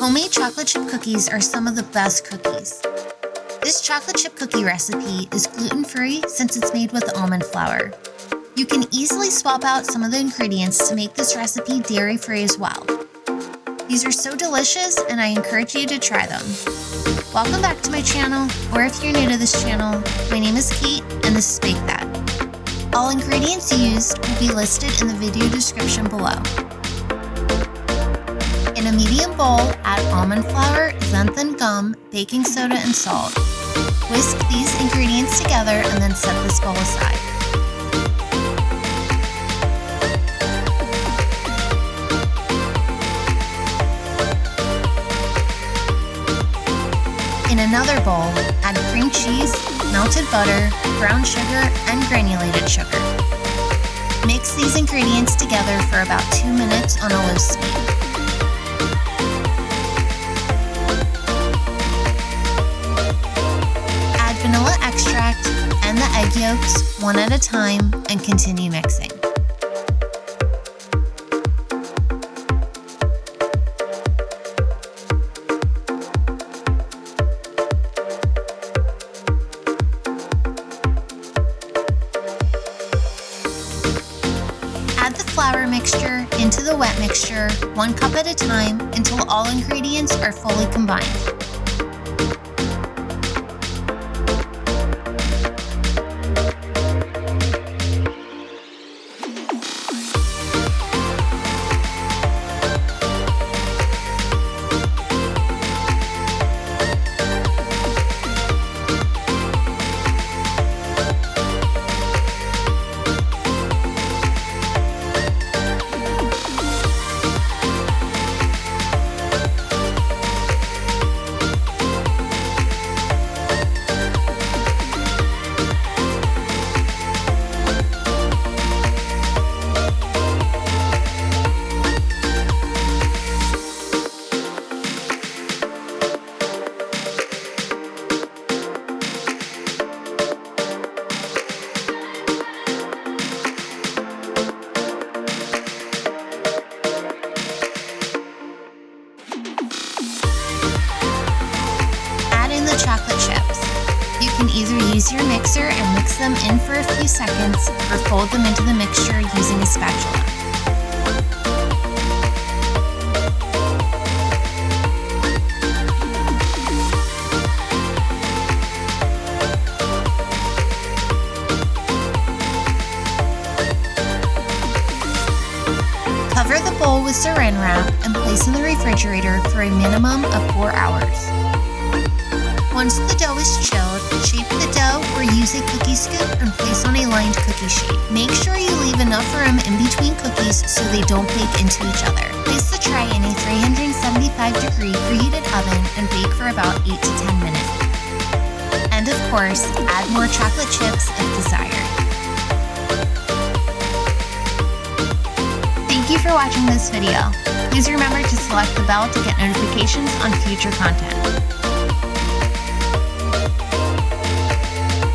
Homemade chocolate chip cookies are some of the best cookies. This chocolate chip cookie recipe is gluten-free since it's made with almond flour. You can easily swap out some of the ingredients to make this recipe dairy-free as well. These are so delicious and I encourage you to try them. Welcome back to my channel, or if you're new to this channel, my name is Kate and this is Bake That. All ingredients used will be listed in the video description below. In a medium bowl, add almond flour, xanthan gum, baking soda, and salt. Whisk these ingredients together and then set this bowl aside. In another bowl, add cream cheese, melted butter, brown sugar, and granulated sugar. Mix these ingredients together for about 2 minutes on a low speed. Vanilla extract and the egg yolks one at a time and continue mixing. Add the flour mixture into the wet mixture 1 cup at a time until all ingredients are fully combined. Chocolate chips. You can either use your mixer and mix them in for a few seconds or fold them into the mixture using a spatula. Cover the bowl with saran wrap and place in the refrigerator for a minimum of 4 hours. Once the dough is chilled, shape the dough or use a cookie scoop and place on a lined cookie sheet. Make sure you leave enough room in between cookies so they don't bake into each other. Place the tray in a 375-degree preheated oven and bake for about 8 to 10 minutes. And of course, add more chocolate chips if desired. Thank you for watching this video. Please remember to select the bell to get notifications on future content.